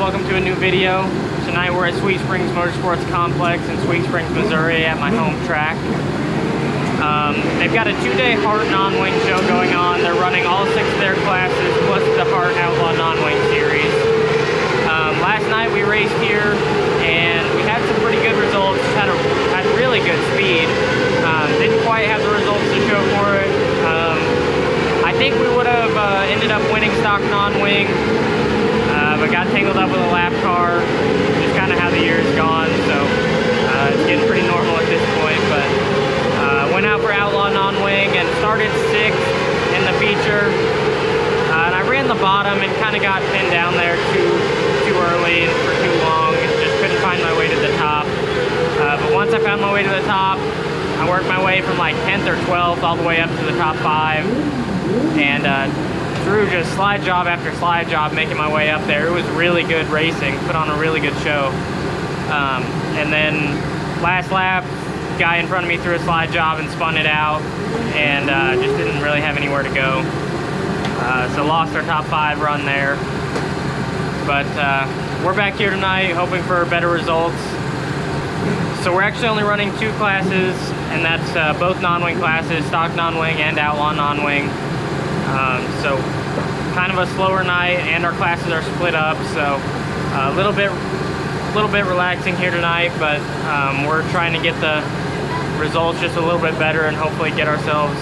welcome to a new video. Tonight we're at Sweet Springs Motorsports Complex in Sweet Springs, Missouri at my home track. They've got a 2-day HART non-wing show going on. They're running all 6 of their classes plus the HART Outlaw non-wing series. Last night we raced here and we had some pretty good results, had really good speed. Didn't quite have the results to show for it. I think we would have ended up winning stock non-wing, but got tangled up with a lap car. Just kind of how the year's gone, so it's getting pretty normal at this point. But went out for Outlaw non-wing and started 6th in the feature. And I ran the bottom and kind of got pinned down there too early and for too long. Just couldn't find my way to the top. But once I found my way to the top, I worked my way from like 10th or 12th all the way up to the top 5. And through just slide job after slide job, making my way up there. It was really good racing, put on a really good show. And then last lap, guy in front of me threw a slide job and spun it out, and just didn't really have anywhere to go. So lost our top 5 run there. But we're back here tonight hoping for better results. So we're actually only running 2 classes, and that's both non-wing classes, stock non-wing and outlaw non-wing. So kind of a slower night, and our classes are split up, so a little bit relaxing here tonight, but we're trying to get the results just a little bit better and hopefully get ourselves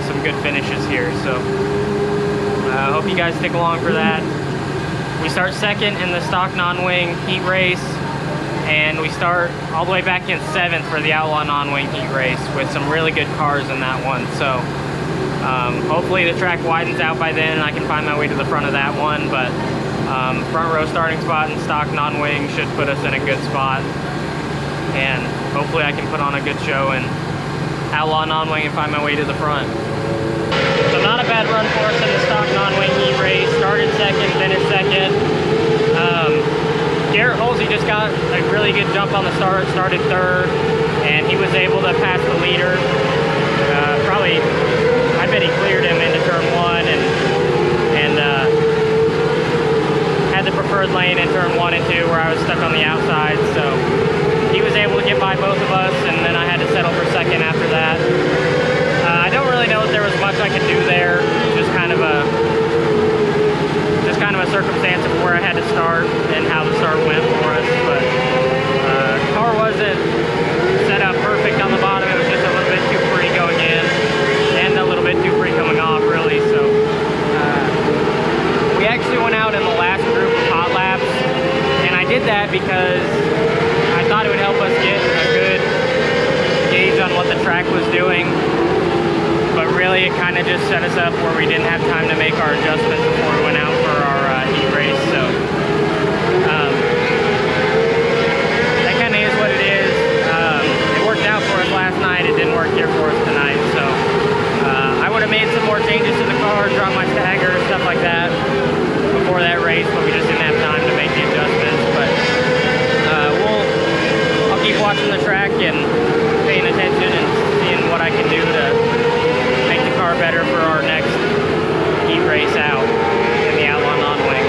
some good finishes here. So I hope you guys stick along for that. We start 2nd in the stock non-wing heat race, and we start all the way back in 7th for the outlaw non-wing heat race with some really good cars in that one. So hopefully the track widens out by then and I can find my way to the front of that one, but front row starting spot in stock non-wing should put us in a good spot, and hopefully I can put on a good show in outlaw non-wing and find my way to the front. So not a bad run for us in the stock non-wing heat race. Started 2nd, finished 2nd. Garrett Holsey just got a really good jump on the start, started 3rd, and he was able to pass the leader. Probably, I bet he cleared him into turn 1 and had the preferred lane in turn 1 and 2 where I was stuck on the outside. So he was able to get by both of us, and then I had to settle for 2nd after that. I don't really know if there was much I could do there. Just kind of a circumstance of where I had to start and how the start went for us. But car wasn't set up perfect on the bottom. It was just a little bit too free going in and a little bit too free coming off, really. So we actually went out in the last group of hot laps, and I did that because I thought it would help us get a good gauge on what the track was doing. But really, it kind of just set us up where we didn't have time to make our adjustments before we went out for our heat race. So that kind of is what it is. It worked out for us last night. It didn't work here for us tonight. So I would have made some more changes to the car, dropped my stagger, stuff like that before that race, but we just didn't have time to make the adjustments. But I'll keep watching the track and paying attention and seeing what I can do to make the car better for our next heat race out in the outlaw non-wing.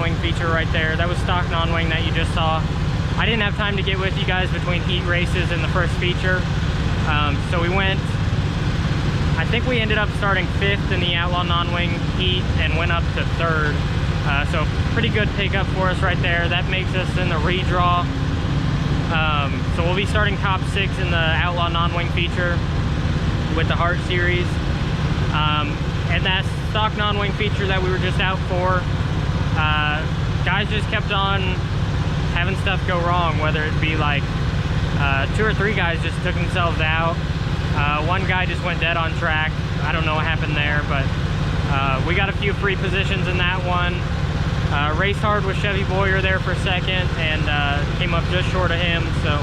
non-wing feature right there. That was stock non-wing that you just saw. I didn't have time to get with you guys between heat races and the first feature. So we went, I think we ended up starting 5th in the Outlaw non-wing heat and went up to 3rd. So pretty good pickup for us right there. That makes us in the redraw. So we'll be starting top 6 in the Outlaw non-wing feature with the HART series. And that stock non-wing feature that we were just out for, guys just kept on having stuff go wrong, whether it be like 2 or 3 guys just took themselves out. One guy just went dead on track. I don't know what happened there, but we got a few free positions in that one. Raced hard with Chevy Boyer there for 2nd and came up just short of him. So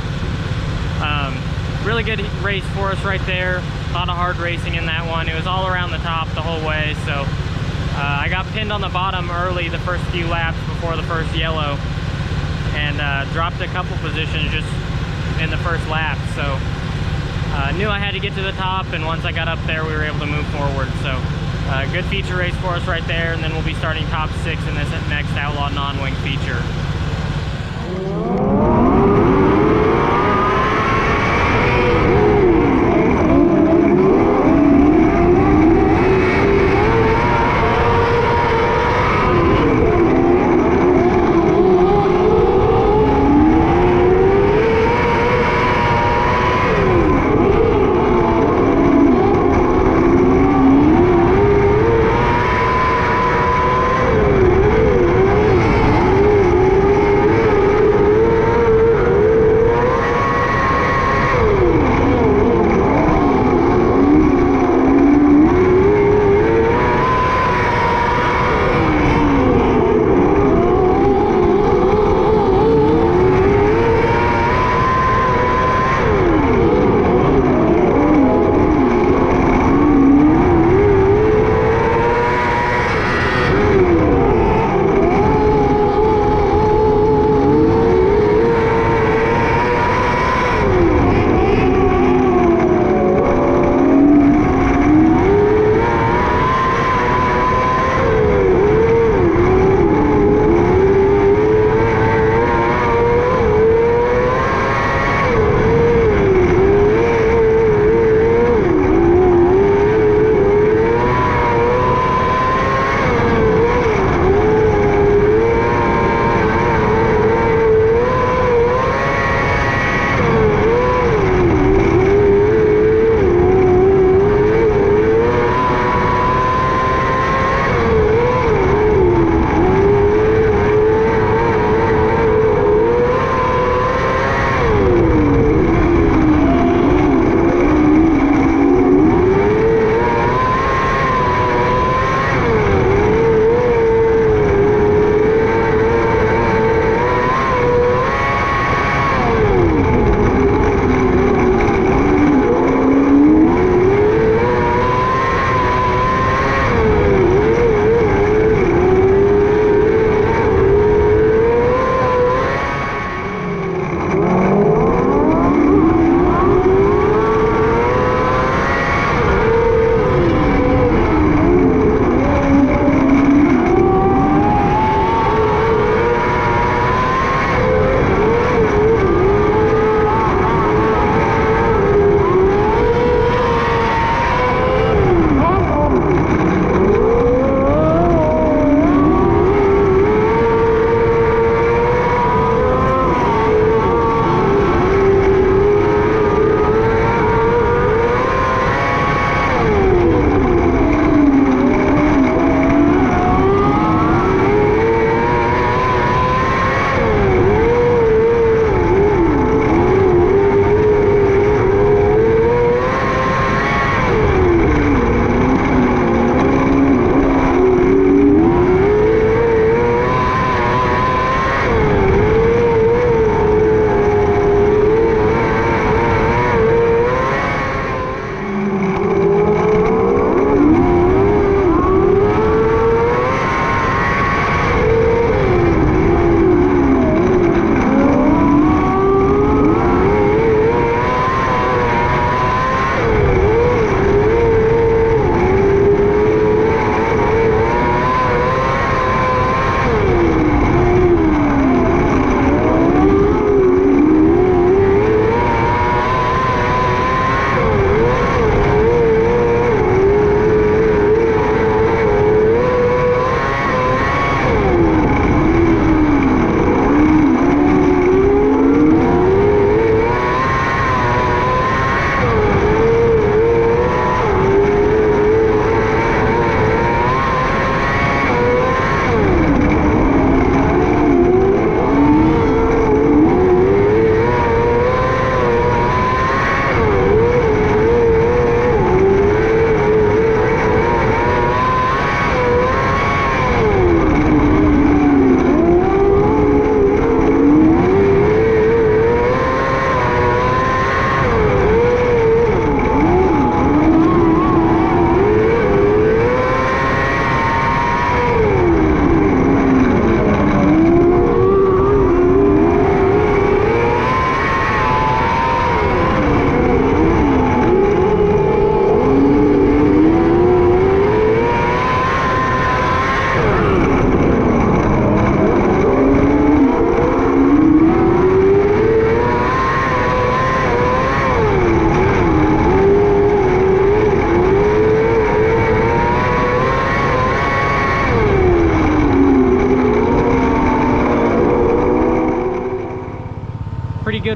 really good race for us right there. A lot of hard racing in that one. It was all around the top the whole way. So I got pinned on the bottom early the first few laps before the first yellow, and dropped a couple positions just in the first lap. So knew I had to get to the top, and once I got up there we were able to move forward. So good feature race for us right there, and then we'll be starting top 6 in this next Outlaw non-wing feature.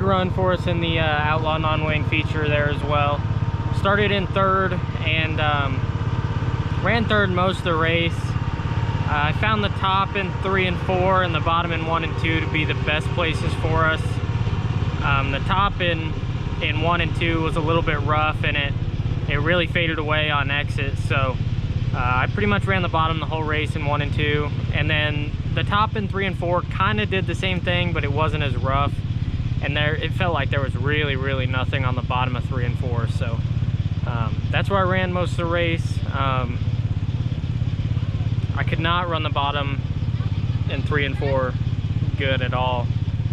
run for us in the Outlaw non-wing feature there as well. Started in third and ran third most of the race. I found the top in 3 and 4 and the bottom in 1 and 2 to be the best places for us. The top in 1 and 2 was a little bit rough, and it really faded away on exit, so I pretty much ran the bottom the whole race in 1 and 2, and then the top in 3 and 4 kind of did the same thing, but it wasn't as rough, and it felt like there was really nothing on the bottom of 3 and 4, so that's where I ran most of the race. I could not run the bottom in 3 and 4 good at all.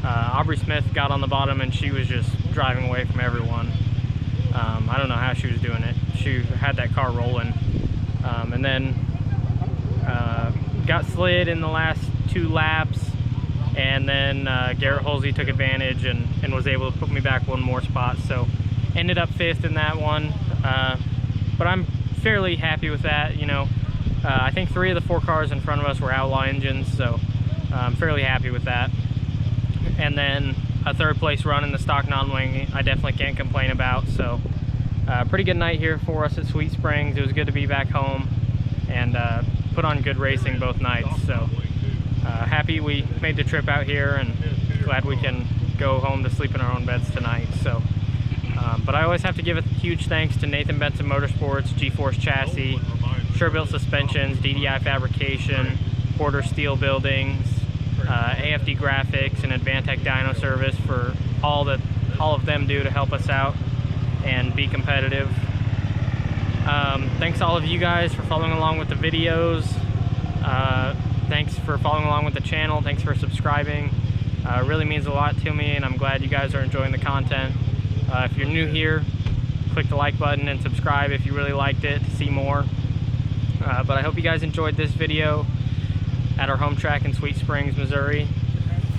Aubrey Smith got on the bottom and she was just driving away from everyone. I don't know how she was doing it. She had that car rolling. And then got slid in the last 2 laps, and then Garrett Holsey took advantage and was able to put me back 1 more spot, so ended up 5th in that one. But I'm fairly happy with that, you know. I think 3 of the 4 cars in front of us were Outlaw engines, so I'm fairly happy with that. And then a 3rd place run in the stock non-wing, I definitely can't complain about. So pretty good night here for us at Sweet Springs. It was good to be back home and put on good racing both nights. So happy we made the trip out here, and glad we can go home to sleep in our own beds tonight. So but I always have to give a huge thanks to Nathan Benson Motorsports, G-Force Chassis, Sure-Built Suspensions, DDI Fabrication, Porter Steel Buildings, AFD Graphics, and Advantech Dyno Service for all of them do to help us out and be competitive. Thanks to all of you guys for following along with the videos. Thanks for following along with the channel. Thanks for subscribing. It really means a lot to me, and I'm glad you guys are enjoying the content. If you're new here, click the like button and subscribe if you really liked it to see more. But I hope you guys enjoyed this video at our home track in Sweet Springs, Missouri,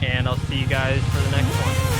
and I'll see you guys for the next one.